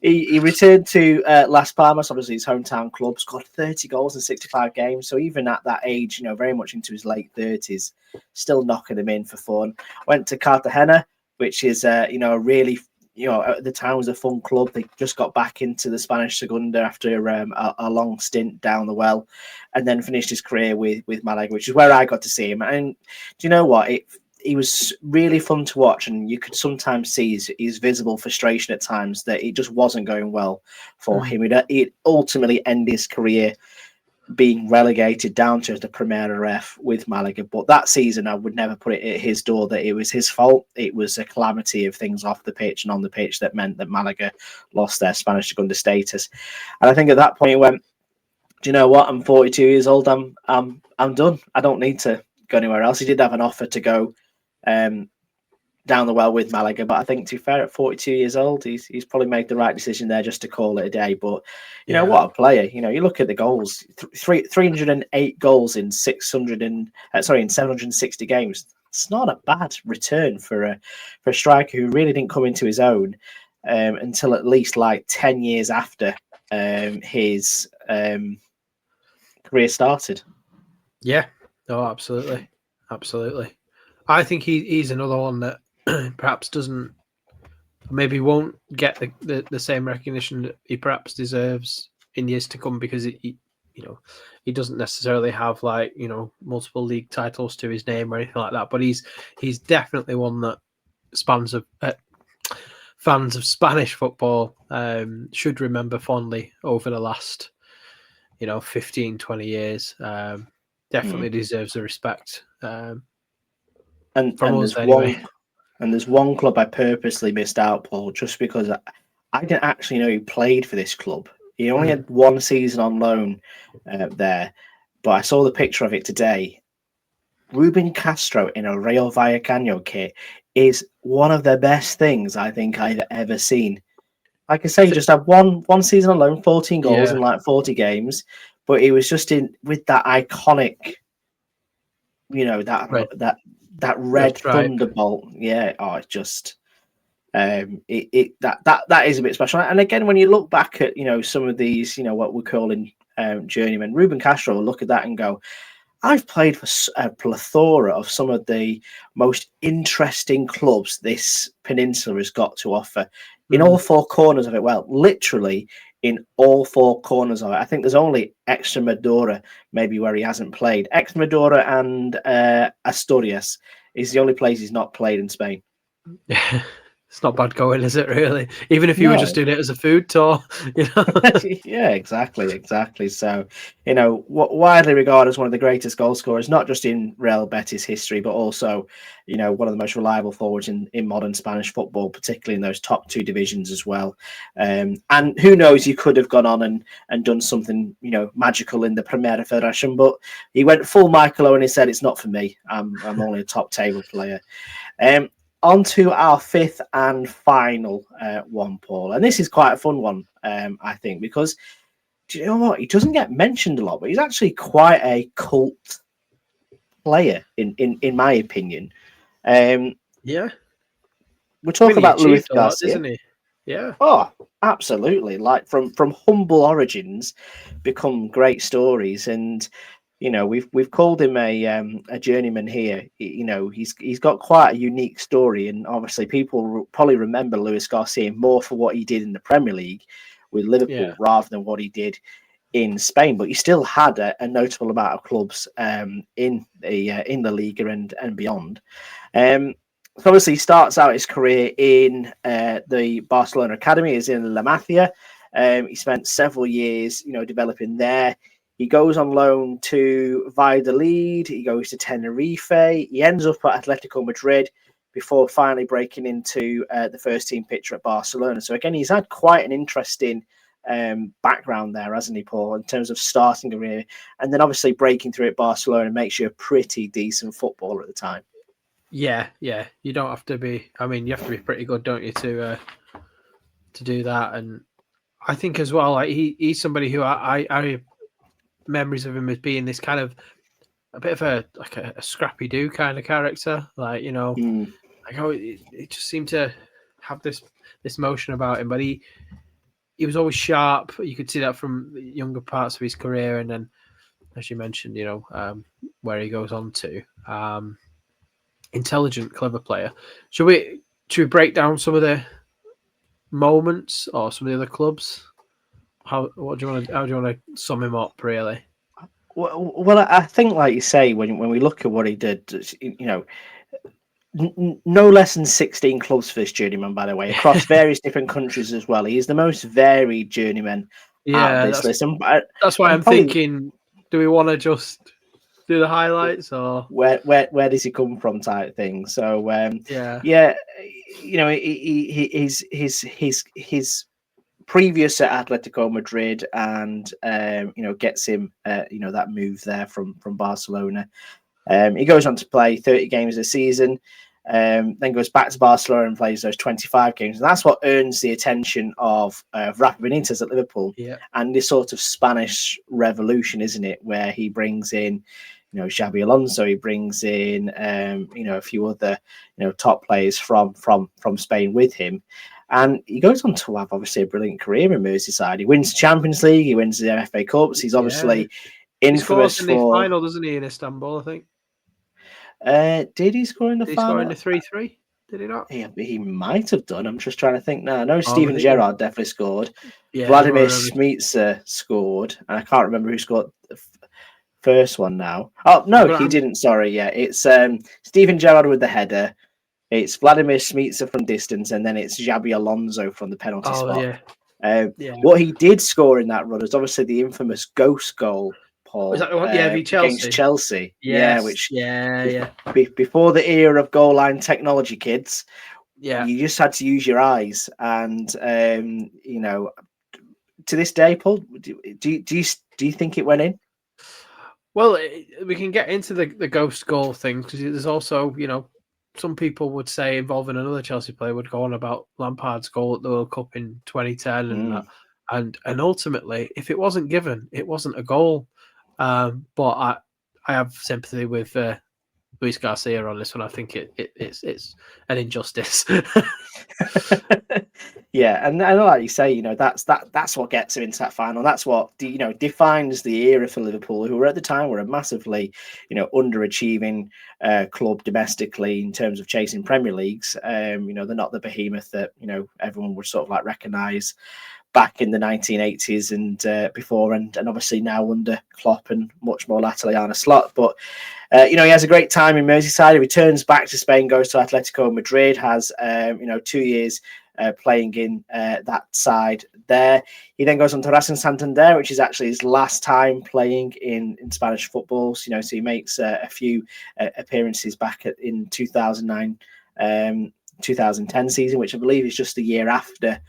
He returned to Las Palmas, obviously his hometown club, scored 30 goals in 65 games. So even at that age, very much into his late 30s, still knocking them in for fun. Went to Cartagena, which is, a really, at the time was a fun club. They just got back into the Spanish Segunda after a long stint down the well, and then finished his career with Malaga, which is where I got to see him. And do you know what? He was really fun to watch, and you could sometimes see his visible frustration at times that it just wasn't going well for him. He'd ultimately end his career being relegated down to the Primera F with Malaga. But that season, I would never put it at his door that it was his fault. It was a calamity of things off the pitch and on the pitch that meant that Malaga lost their Spanish Segunda status. And I think at that point, he went, do you know what? I'm 42 years old. I'm done. I don't need to go anywhere else. He did have an offer to go down the well with Malaga, but I think, to be fair, at 42 years old, he's probably made the right decision there just to call it a day. But what a player! You look at the goals, 308 goals in 760 games. It's not a bad return for a striker who really didn't come into his own until at least like 10 years after his career started. Yeah, no, absolutely. I think he's another one that perhaps maybe won't get the same recognition that he perhaps deserves in years to come, because he doesn't necessarily have multiple league titles to his name or anything like that. But he's definitely one that fans of Spanish football should remember fondly over the last 15, 20 years. Definitely deserves the respect. And there's anyway. There's one club I purposely missed out, Paul, just because I didn't actually know he played for this club. He only had one season on loan there, but I saw the picture of it today. Ruben Castro in a Rayo Vallecano kit is one of the best things I think I've ever seen. Like I say, he just had one season on loan, 14 goals in like 40 games, but he was just with that iconic, that red thunderbolt. Yeah. Oh, it's just that is a bit special. And again, when you look back at some of these, what we're calling journeymen, Ruben Castro will look at that and go, I've played for a plethora of some of the most interesting clubs this peninsula has got to offer in all four corners of it. Well, literally in all four corners of it. I think there's only Extremadura, maybe, where he hasn't played. Extremadura and Asturias is the only place he's not played in Spain. Yeah. It's not bad going, is it, really? Even if you were just doing it as a food tour, Yeah, exactly. So, widely regarded as one of the greatest goal scorers, not just in Real Betis history, but also, one of the most reliable forwards in modern Spanish football, particularly in those top two divisions as well. And who knows, he could have gone on and done something, magical in the Primera Federación, but he went full Michael Owen and he said, it's not for me. I'm only a top table player. On to our fifth and final one, Paul. And this is quite a fun one, I think, because, do you know what? He doesn't get mentioned a lot, but he's actually quite a cult player, in my opinion. Yeah. we I talk mean, he about Luis achieved a lot, Garcia. doesn't he? Yeah. Oh, absolutely. Like from humble origins, become great stories, and we've called him a journeyman here. He's got quite a unique story, and obviously people probably remember Luis Garcia more for what he did in the Premier League with Yeah. Liverpool rather than what he did in Spain. But he still had a notable amount of clubs in the Liga and beyond. So obviously, he starts out his career in the Barcelona academy, is in La Masia. He spent several years, developing there. He goes on loan to Valladolid. He goes to Tenerife. He ends up at Atletico Madrid before finally breaking into the first team picture at Barcelona. So again, he's had quite an interesting background there, hasn't he, Paul, in terms of starting a career and then obviously breaking through at Barcelona makes you a pretty decent footballer at the time. Yeah. You don't have to be. I mean, you have to be pretty good, don't you, to do that? And I think as well, like he's somebody who I memories of him as being this kind of a bit of a scrappy do kind of character, like it just seemed to have this motion about him, but he was always sharp. You could see that from the younger parts of his career, and then as you mentioned, where he goes on to intelligent, clever player. Should we break down some of the moments or some of the other clubs? How do you want to sum him up, really? Well, I think, like you say, when we look at what he did, no less than 16 clubs for this journeyman, by the way, across various different countries as well. He is the most varied journeyman out of this list. That's why and I'm thinking, do we want to just do the highlights or where does he come from type thing? So his previous at Atletico Madrid and gets him that move there from Barcelona. He goes on to play 30 games a season, then goes back to Barcelona and plays those 25 games. And that's what earns the attention of Rafa Benitez at Liverpool and this sort of Spanish revolution, isn't it? Where he brings in, Xabi Alonso, he brings in, a few other, top players from Spain with him. And he goes on to have, obviously, a brilliant career in Merseyside. He wins the Champions League, he wins the FA Cups. He's obviously infamous he scores in the final, doesn't he, in Istanbul, I think? Did he score in the final? Did he score in the 3-3? Did he not? He might have done. I'm just trying to think now. I know Steven Gerrard definitely scored. Yeah, Vladimir Smicer scored. And I can't remember who scored the first one now. Oh, no, he didn't. Sorry. Yeah, it's Steven Gerrard with the header. It's Vladimir Smicer from distance. And then it's Xabi Alonso from the penalty spot. What he did score in that run is obviously the infamous ghost goal, Paul. Was that the one? Chelsea. Against Chelsea. Yes. Before the era of goal line technology, kids. Yeah. You just had to use your eyes. And, to this day, Paul, do you think it went in? Well, we can get into the ghost goal thing because there's also, some people would say involving another Chelsea player would go on about Lampard's goal at the World Cup in 2010 and that. And ultimately, if it wasn't given, it wasn't a goal. But I have sympathy with Luis Garcia on this one. I think it's an injustice. Yeah, and like you say, that's what gets him into that final. That's what defines the era for Liverpool, who were at the time were a massively underachieving club domestically in terms of chasing Premier Leagues. They're not the behemoth that everyone would sort of like recognise back in the 1980s and before, and obviously now under Klopp and much more latterly Arne Slot. But he has a great time in Merseyside. He returns back to Spain, goes to Atletico Madrid, has 2 years playing in that side there. He then goes on to Racing Santander, which is actually his last time playing in Spanish football. So he makes a few appearances back in 2009, 2010 season, which I believe is just the year after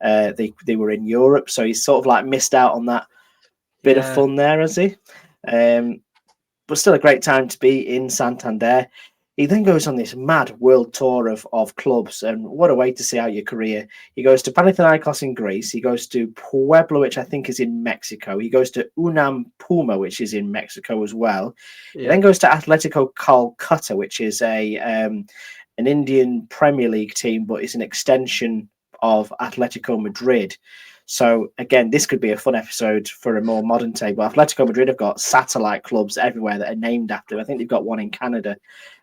they were in Europe. So he's sort of like missed out on that bit of fun there, has he? But still a great time to be in Santander. He then goes on this mad world tour of clubs, and what a way to see out your career. He goes to Panathinaikos in Greece. He goes to Puebla, which I think is in Mexico. He goes to Unam Puma, which is in Mexico as well. He then goes to Atletico Calcutta, which is a an Indian Premier League team, but it's an extension of Atletico Madrid. So again, this could be a fun episode for a more modern day. But Atletico Madrid have got satellite clubs everywhere that are named after them. I think they've got one in Canada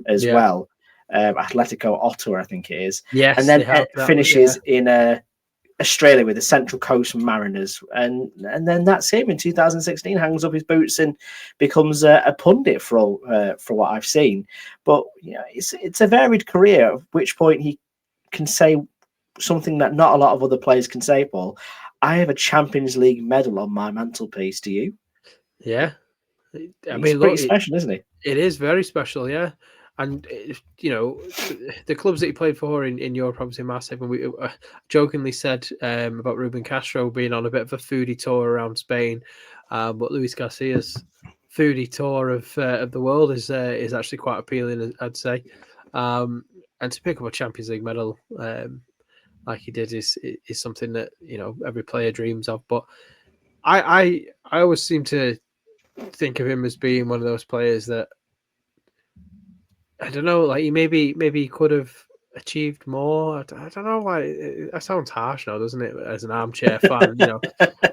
as well. Atletico Ottawa, I think it is. Yes, and then they have it finishes in Australia with the Central Coast Mariners, and then that's him in 2016. Hangs up his boots and becomes a pundit for what I've seen. But it's a varied career. At which point he can say something that not a lot of other players can say. Paul, I have a Champions League medal on my mantelpiece. Do you? Yeah, I mean, pretty special, isn't he? It is very special, yeah. And the clubs that he played for in Europe obviously massive. And we jokingly said about Ruben Castro being on a bit of a foodie tour around Spain, but Luis Garcia's foodie tour of the world is actually quite appealing, I'd say. And to pick up a Champions League medal like he did is something that every player dreams of. But I always seem to think of him as being one of those players that, I don't know, like maybe he could have achieved more. I don't know why. That sounds harsh now, doesn't it? As an armchair fan,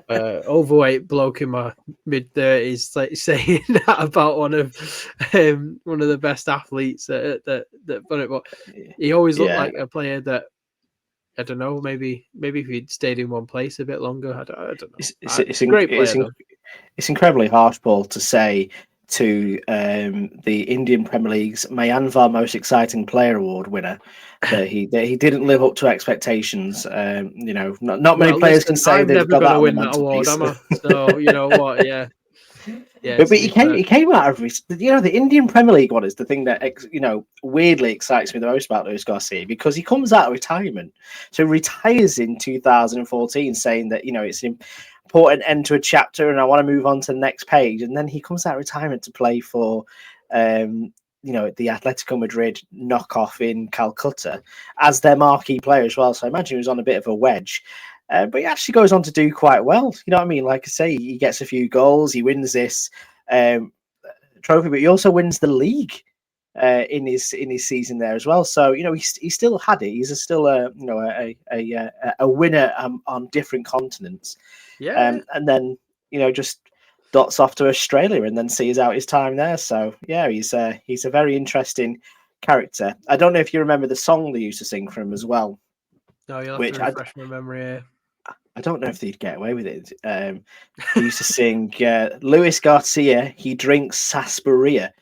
overweight bloke in my mid-30s, like saying that about one of the best athletes that done it. But he always looked like a player that, I don't know, maybe if he'd stayed in one place a bit longer. I don't know. It's a great player. It's incredibly harsh, Paul, to say to the Indian Premier League's Mayanvar Most Exciting Player Award winner that he didn't live up to expectations. Not many players can say they've got that on the mantelpiece. Am I? So you know what? Yeah. Yeah, but he came out of the Indian Premier League one is the thing that weirdly excites me the most about Luis Garcia, because he comes out of retirement, so he retires in 2014, saying that it's an important end to a chapter and I want to move on to the next page, and then he comes out of retirement to play for the Atletico Madrid knockoff in Calcutta as their marquee player as well. So I imagine he was on a bit of a wedge. But he actually goes on to do quite well. You know what I mean? Like I say, he gets a few goals. He wins this trophy, but he also wins the league in his season there as well. So he still had it. He's still a winner on different continents. Yeah. And then just dots off to Australia and then sees out his time there. So yeah, he's a very interesting character. I don't know if you remember the song they used to sing for him as well. No, you'll have to refresh my memory here. I don't know if they'd get away with it. He used to sing Luis Garcia, he drinks sarsaparilla.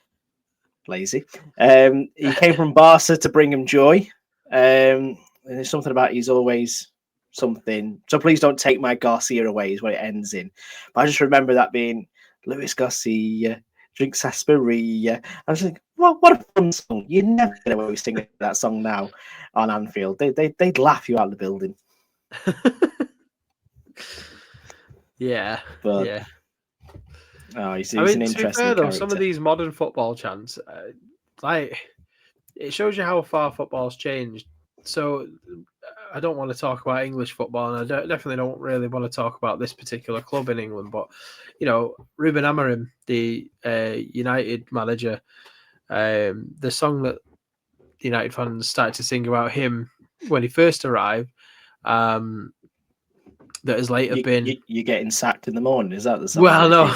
Lazy. He came from Barca to bring him joy. And there's something about he's always something. So please don't take my Garcia away is what it ends in. But I just remember that being Luis Garcia, drinks sarsaparilla. I was like, well, what a fun song. You'd never get away with singing that song now on Anfield. They'd laugh you out of the building. Yeah. But, yeah. Oh, he's an interesting to be fair, though, character. some of these modern football chants, it shows you how far football's changed. So I don't want to talk about English football, and I definitely don't really want to talk about this particular club in England. But Ruben Amorim, the United manager, the song that the United fans started to sing about him when he first arrived, that has later been... You're getting sacked in the morning, is that the song? Well, no,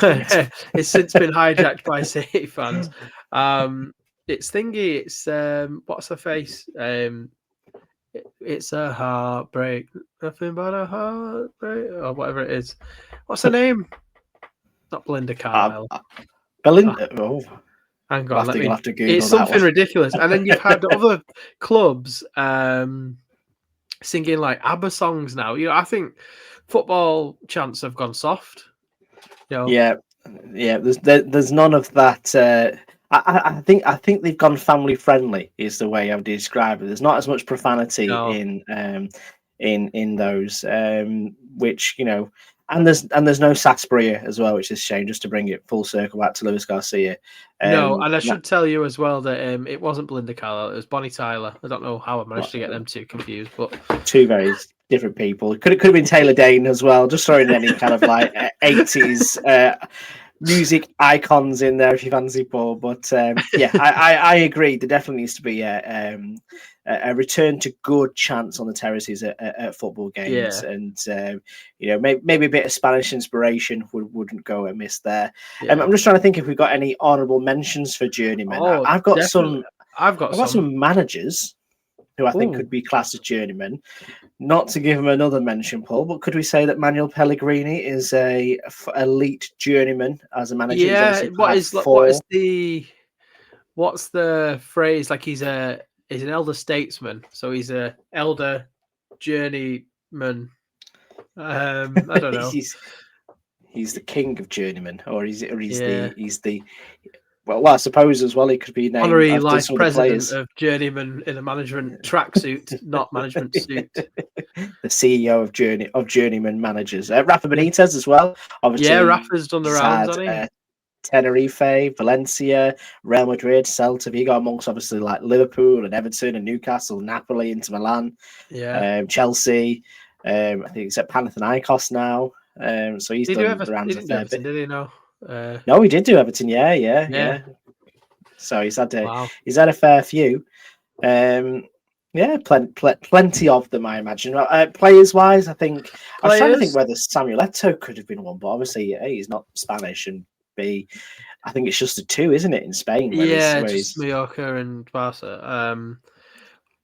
it's since been hijacked by City fans. It's thingy, it's what's her face? It's a heartbreak, nothing but a heartbreak, or whatever it is. What's her name? Not Belinda Carlisle. Belinda. Oh, hang on, you'll have to Google it's something ridiculous. And then you've had other clubs singing like ABBA songs now. I think football chants have gone soft. Yeah. There's none of that. I think they've gone family friendly is the way I would describe it. There's not as much profanity in those, which and there's no sarsaparilla as well, which is a shame. Just to bring it full circle back to Luis Garcia. No, and I should tell you as well that it wasn't Belinda Carlisle, it was Bonnie Tyler. I don't know how I managed to get them two confused, but two very different people. Could have been Taylor Dane as well. Just throwing any kind of like 80s music icons in there if you fancy, Paul. But yeah, I agree. There definitely needs to be a return to good chants on the terraces at football games, Yeah. and maybe a bit of Spanish inspiration wouldn't go amiss there. Yeah. I'm just trying to think if we've got any honourable mentions for journeymen. Oh, I've got definitely. some. I've got I've got some. some managers who I think Ooh. could be classed as journeymen. Not to give him another mention, Paul, but could we say that Manuel Pellegrini is a elite journeyman as a manager? He's Yeah. obviously had What's the phrase? Like he's an elder statesman, so he's a elder journeyman. I don't know. he's the king of journeymen, or he's Yeah. the well, I suppose as well he could be named Honorary after life some of the president players. of journeyman in a management tracksuit, not management suit. The CEO of journeyman managers, Rafa Benitez as well. Obviously, Yeah, Rafa's done the he's rounds, had hasn't he? Tenerife, Valencia, Real Madrid, Celta Vigo, amongst obviously like Liverpool and Everton and Newcastle, Napoli, Inter Milan, Chelsea. I think he's at Panathinaikos now. So he's done the rounds He a didn't do fair Everton, bit. did he? No. No, he did do Everton. Yeah. So he's had a fair few. Yeah, plenty of them, I imagine. Players wise, I think I was trying to think whether Samuel Eto'o could have been one, but obviously A, he's not Spanish, and B, I think it's just a two, isn't it, in Spain? Just Mallorca and Barca.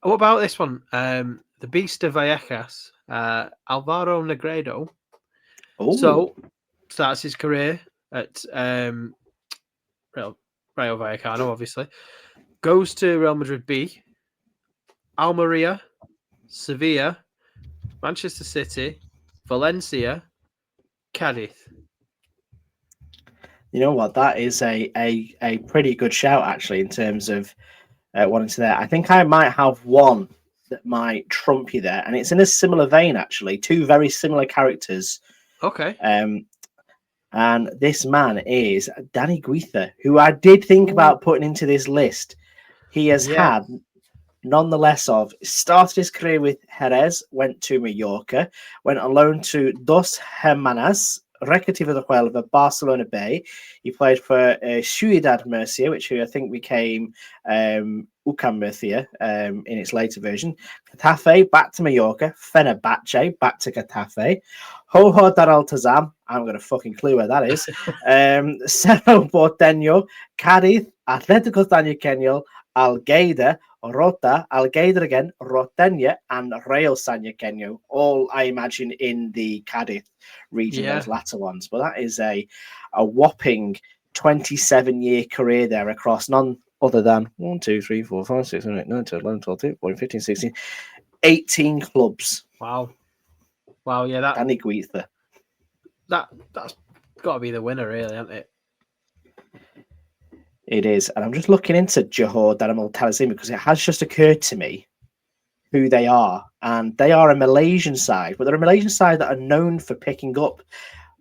What about this one? The Beast of Vallecas, Alvaro Negredo. Ooh. So starts his career at Rayo Vallecano, obviously. Goes to Real Madrid B, Almeria, Sevilla, Manchester City, Valencia, Cadiz. You know what? That is a pretty good shout, actually, in terms of wanting to there. I think I might have one that might trump you there, and it's in a similar vein, actually. Two very similar characters. Okay. And this man is Danny Guitha, who I did think about putting into this list. He has had, nonetheless, started his career with Jerez, went to Mallorca, went on loan to Dos Hermanas, Recreativo de Huelva, Barcelona Bay. He played for Ciudad Murcia, which I think became UCAM Murcia in its later version. Getafe, back to Mallorca. Fenerbahce, back to Getafe. Jojo Daraltazam, I haven't got a fucking clue where that is. Cerro Porteño, Cadiz, Atlético San Ñeño, Algeida, Rota, Algeida again, Roteña, and Real San Ñeño, all I imagine in the Cadiz region, those latter ones. But that is a whopping 27-year career there across none other than 1, 2, 3, 4, 5, 6, 7, 8, 9, 10, 11, 12, 13, 14, 15, 16, 18 clubs. Wow, yeah, that Danny Guitha. That's got to be the winner, really, hasn't it? It is, and I'm just looking into Johor Darul Ta'zim because it has just occurred to me who they are, and they are a Malaysian side, but they're a Malaysian side that are known for picking up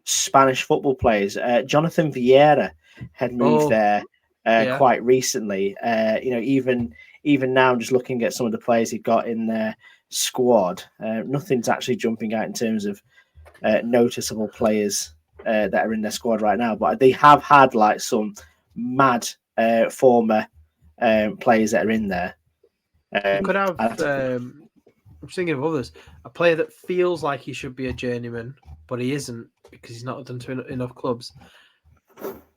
Spanish football players. Jonathan Vieira had moved there quite recently. Even now, I'm just looking at some of the players he got in their squad. Nothing's actually jumping out in terms of noticeable players that are in their squad right now, but they have had like some mad former players that are in there. You could have. I'm thinking of others. A player that feels like he should be a journeyman, but he isn't because he's not done to enough clubs.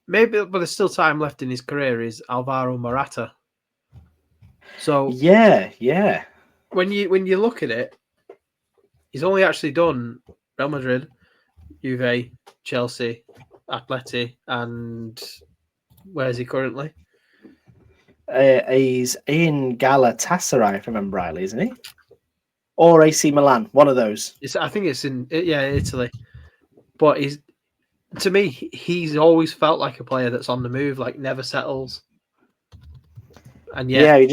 Maybe, but there's still time left in his career. Is Alvaro Morata. So yeah. When you look at it, he's only actually done Real Madrid, Juve, Chelsea, Atleti, and where is he currently? He's in Galatasaray, if I remember rightly, isn't he? Or AC Milan, one of those. I think it's in Italy. But to me, he's always felt like a player that's on the move, like never settles. And he never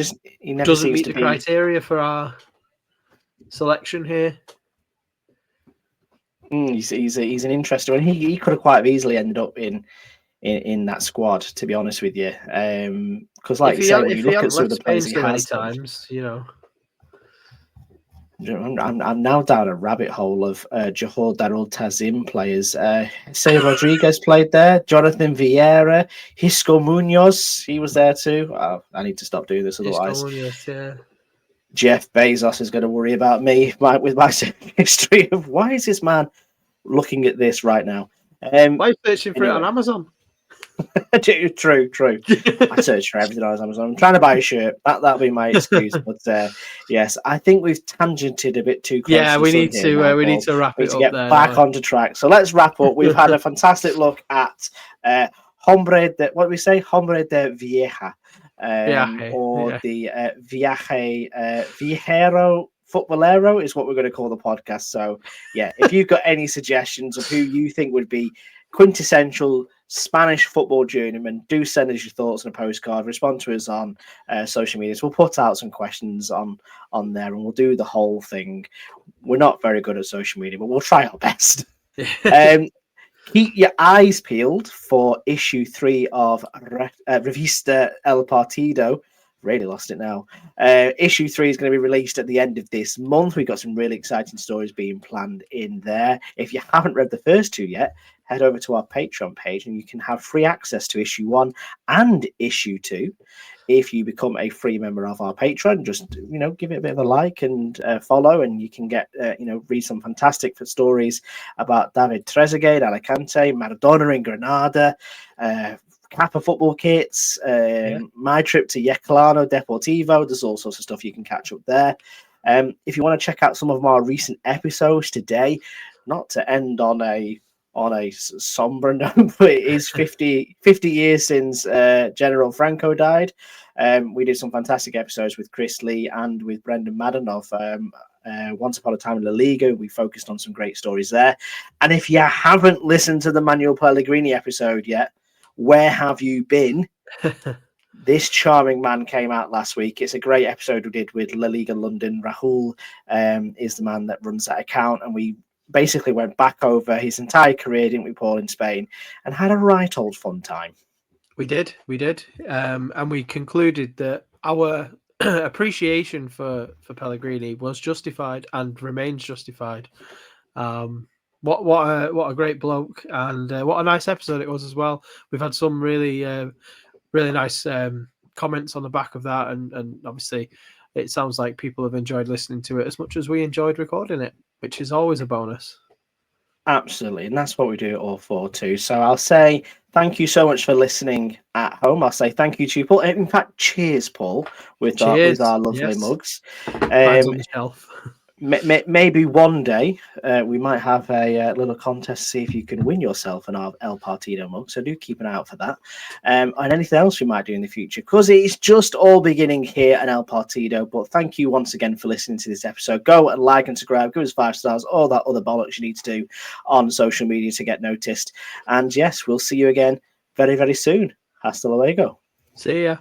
doesn't meet the criteria for our selection here. He's an interesting one. He could have quite easily ended up in that squad, to be honest with you. Because, like you say, when you look at some of the players he has times, I'm now down a rabbit hole of Johor Darul Tazim players. Say Rodriguez played there. Jonathan Vieira, Hisco Munoz, he was there too. Oh, I need to stop doing this otherwise. Yeah. Jeff Bezos is going to worry about me with my history of why is this man looking at this right now. Why are you searching for it on Amazon? True. I search for everything on Amazon. I'm trying to buy a shirt. That'll be my excuse. But yes, I think we've tangented a bit too close. Yeah, we need to wrap we it up. Need to get back onto track. So let's wrap up. We've had a fantastic look at Hombre de Vieja, the Viajero Futbolero is what we're going to call the podcast. So yeah, if you've got any suggestions of who you think would be quintessential Spanish football journeyman, do send us your thoughts on a postcard. Respond to us on social media. So we'll put out some questions on there, and we'll do the whole thing. We're not very good at social media, but we'll try our best. Keep your eyes peeled for issue 3 of Revista El Partido. Really lost it now. Issue 3 is going to be released at the end of this month. We've got some really exciting stories being planned in there. If you haven't read the first 2 yet, head over to our Patreon page and you can have free access to issue 1 and issue 2. If you become a free member of our Patreon, just give it a bit of a like and follow, and you can get read some fantastic stories about David Trezeguet, Alicante, Maradona in Granada, Kappa football kits, my trip to Yeclano Deportivo. There's all sorts of stuff you can catch up there. If you want to check out some of our recent episodes today, not to end on a somber note, but it is 50 years since General Franco died. We did some fantastic episodes with Chris Lee and with Brendan Madden of Once Upon a Time in La Liga. We focused on some great stories there. And if you haven't listened to the Manuel Pellegrini episode yet, where have you been? This charming man came out last week. It's a great episode we did with La Liga London. Rahul is the man that runs that account, and we basically went back over his entire career, didn't we, Paul, in Spain, and had a right old fun time. We did. And we concluded that our appreciation for Pellegrini was justified and remains justified. What a great bloke, and what a nice episode it was as well. We've had some really nice comments on the back of that, and obviously it sounds like people have enjoyed listening to it as much as we enjoyed recording it, which is always a bonus. Absolutely, and that's what we do it all for too. So I'll say thank you so much for listening at home. I'll say thank you to you, Paul. In fact, cheers, Paul, with our lovely mugs. Mine's on the shelf. Maybe one day we might have a little contest to see if you can win yourself an El Partido mug. So do keep an eye out for that. And anything else we might do in the future, because it's just all beginning here at El Partido. But thank you once again for listening to this episode. Go and like and subscribe, give us 5 stars, all that other bollocks you need to do on social media to get noticed. And yes, we'll see you again very, very soon. Hasta luego. See ya.